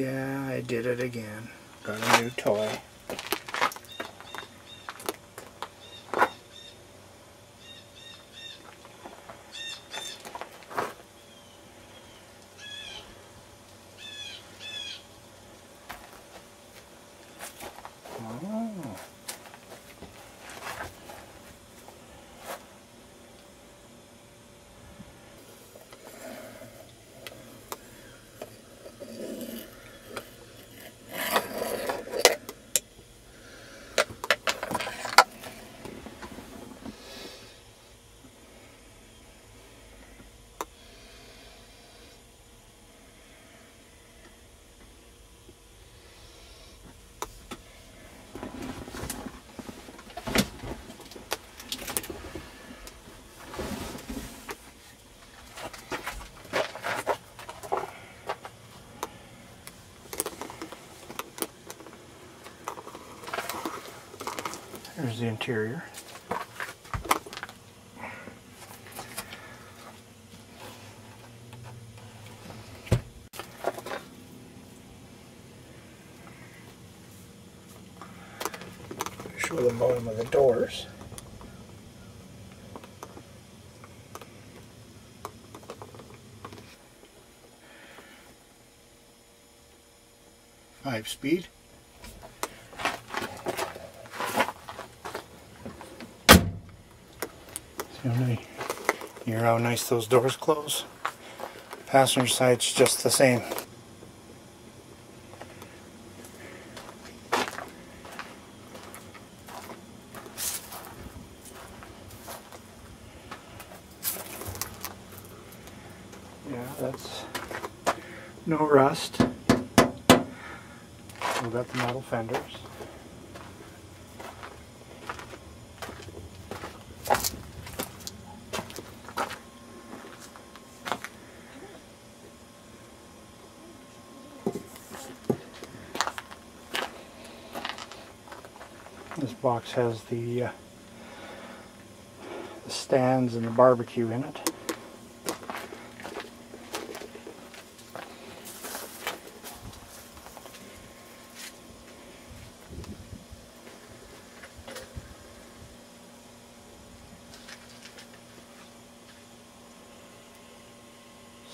Yeah, I did it again. Got a new toy. Oh. Here's the interior. Show the bottom of the doors. Five-speed. You hear how nice those doors close? Passenger side's just the same. Yeah, that's no rust. We've got the metal fenders. This box has the stands and the barbecue in it.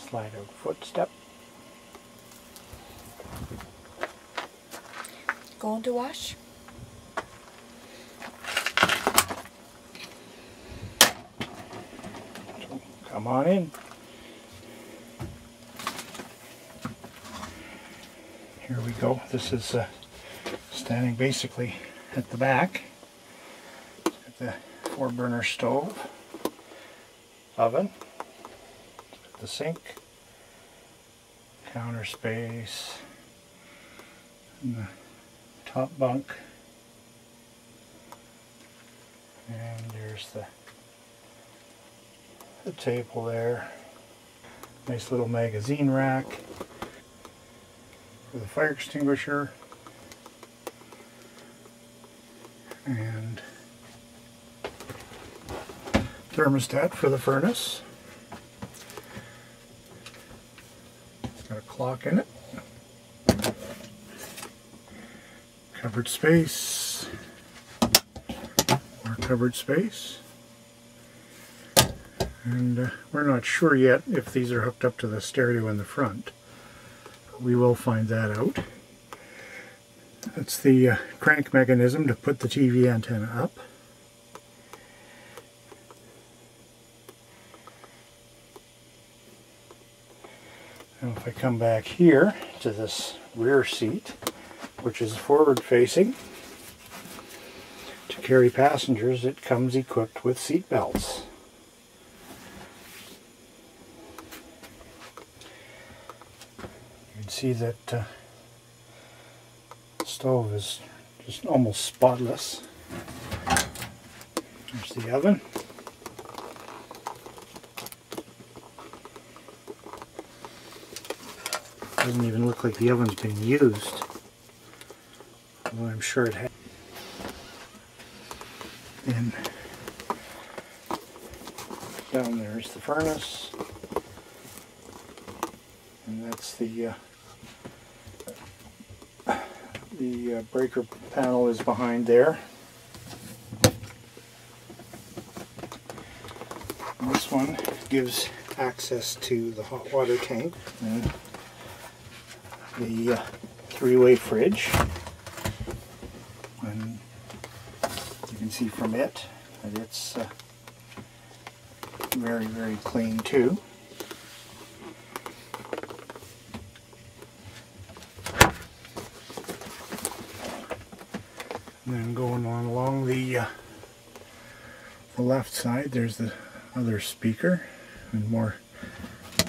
Slide out footstep. Going to wash? Come on in. Here we go. This is standing basically at the back. Got the 4-burner stove, oven, the sink, counter space, and the top bunk, and there's the table there. Nice little magazine rack for the fire extinguisher, and thermostat for the furnace. It's got a clock in it. Covered space. More covered space. And we're not sure yet if these are hooked up to the stereo in the front. We will find that out. That's the crank mechanism to put the TV antenna up. Now if I come back here to this rear seat, which is forward facing, to carry passengers, it comes equipped with seat belts. You can see that the stove is just almost spotless. There's the oven. Doesn't even look like the oven's been used. Although I'm sure it has. And down there is the furnace. And that's the The breaker panel is behind there. And this one gives access to the hot water tank and the three-way fridge. And you can see from it that it's very, very clean too. And then going on along the left side, there's the other speaker and more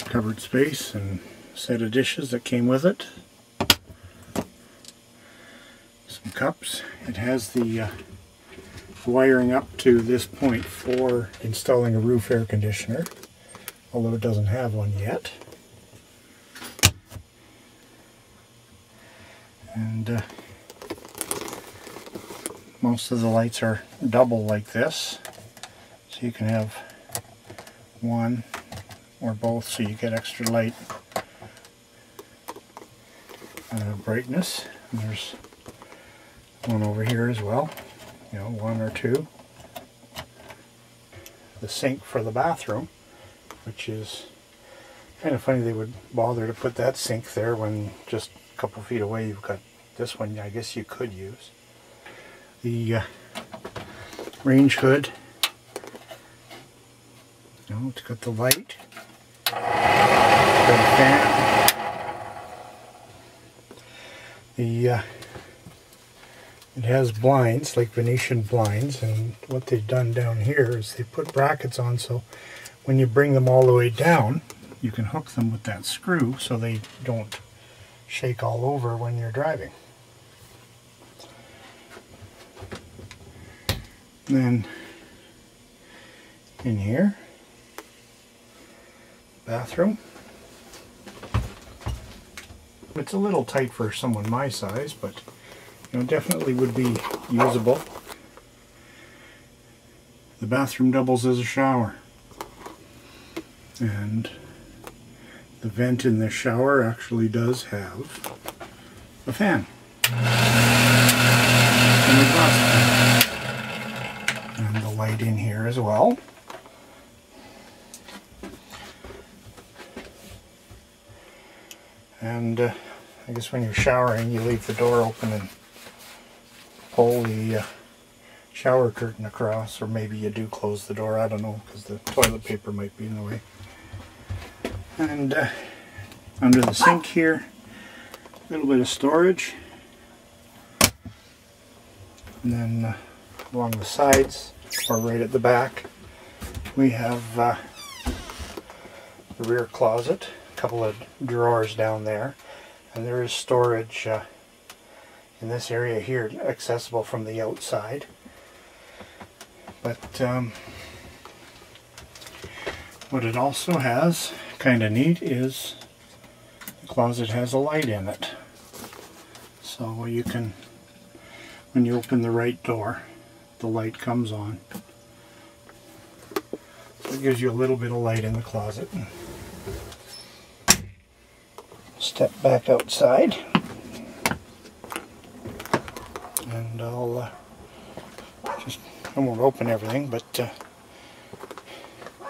covered space and set of dishes that came with it. Some cups. It has the wiring up to this point for installing a roof air conditioner, although it doesn't have one yet. And most of the lights are double like this, so you can have one or both so you get extra light brightness. And there's one over here as well, you know, one or two. The sink for the bathroom, which is kind of funny they would bother to put that sink there when just a couple feet away you've got this one I guess you could use. The range hood, you know, it's got the light, it's got a fan. It has blinds, like Venetian blinds, and what they've done down here is they put brackets on so when you bring them all the way down you can hook them with that screw so they don't shake all over when you're driving. And then in here, bathroom. It's a little tight for someone my size, but you know, definitely would be usable. The bathroom doubles as a shower, and the vent in the shower actually does have a fan. And exhaust fan. And the light in here as well. And I guess when you're showering you leave the door open and pull the shower curtain across, or maybe you do close the door, I don't know, because the toilet paper might be in the way. And under the sink here, a little bit of storage. And then along the sides, or right at the back, we have the rear closet, a couple of drawers down there, and there is storage in this area here, accessible from the outside. But what it also has, kind of neat, is the closet has a light in it. So you can, when you open the right door, the light comes on. So it gives you a little bit of light in the closet. Step back outside, and I won't open everything, but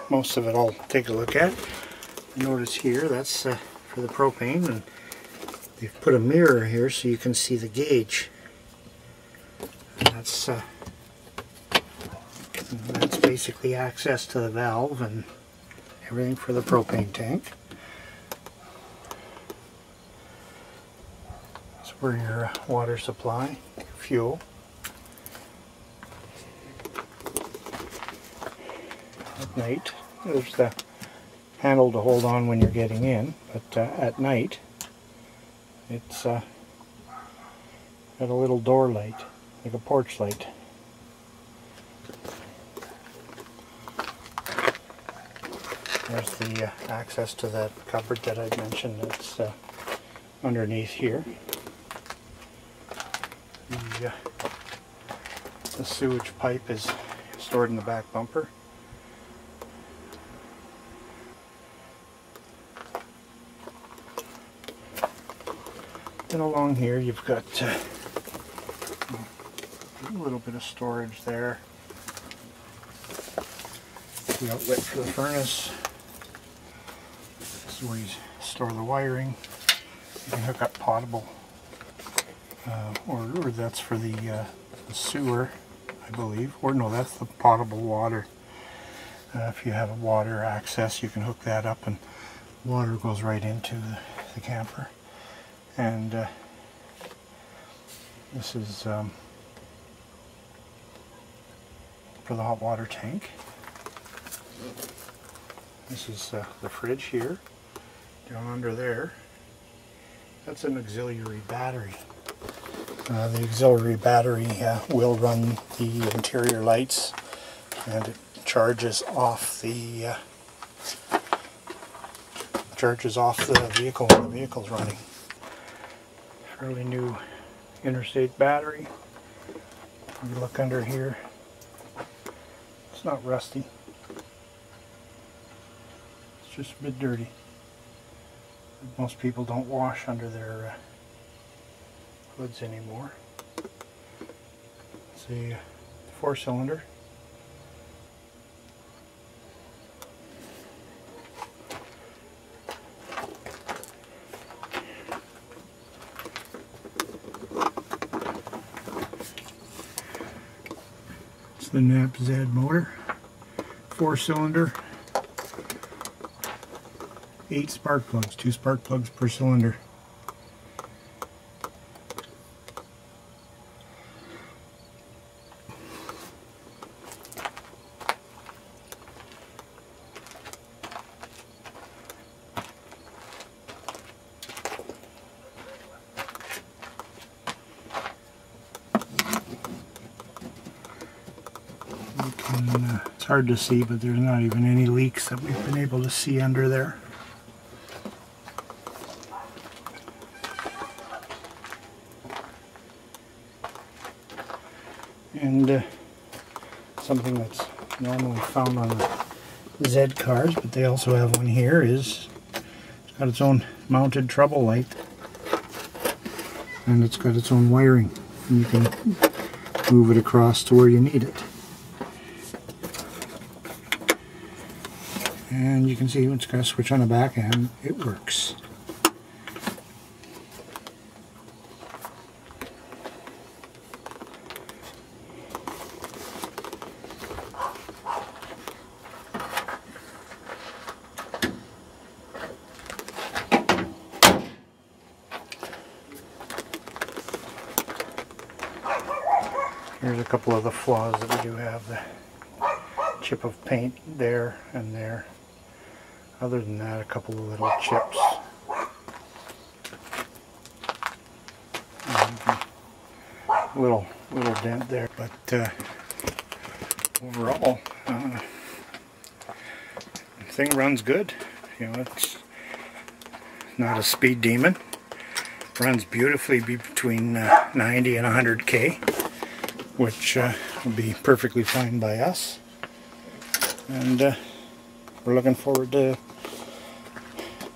most of it I'll take a look at. Notice here, that's for the propane, and they've put a mirror here so you can see the gauge. And that's basically access to the valve and everything for the propane tank. That's where your water supply, fuel. At night, there's the handle to hold on when you're getting in, but at night it's got a little door light, like a porch light. There's the access to that cupboard that I mentioned that's underneath here. The sewage pipe is stored in the back bumper. Then along here you've got A little bit of storage there. The outlet for the furnace. This is where you store the wiring. You can hook up potable, or that's for the sewer, I believe. Or no, that's the potable water. If you have a water access, you can hook that up and water goes right into the camper. And this is for the hot water tank. This is the fridge here, down under there. That's an auxiliary battery. The auxiliary battery will run the interior lights, and it charges off the vehicle when the vehicle's running. Fairly new interstate battery. If you look under here, it's not rusty. It's just a bit dirty. Most people don't wash under their hoods anymore. It's a 4-cylinder. It's the I've motor, 4-cylinder. 8 spark plugs, 2 spark plugs per cylinder. It's hard to see, but there's not even any leaks that we've been able to see under there. And something that's normally found on the Z cars, but they also have one here, is it's got its own mounted trouble light, and it's got its own wiring, and you can move it across to where you need it. And you can see it's got a switch on the back and it works. Here's a couple of the flaws that we do have. The chip of paint there and there. Other than that, a couple of little chips. Little dent there, but overall, the thing runs good. You know, it's not a speed demon. Runs beautifully between 90 and 100k, which will be perfectly fine by us. And we're looking forward to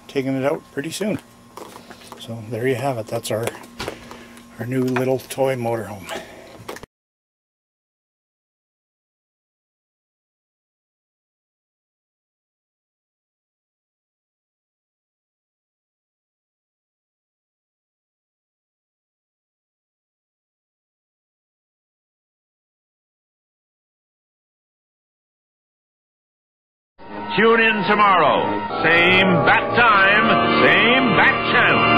taking it out pretty soon. So there you have it. That's our new little toy motorhome. Tune in tomorrow. Same bat time, same bat channel.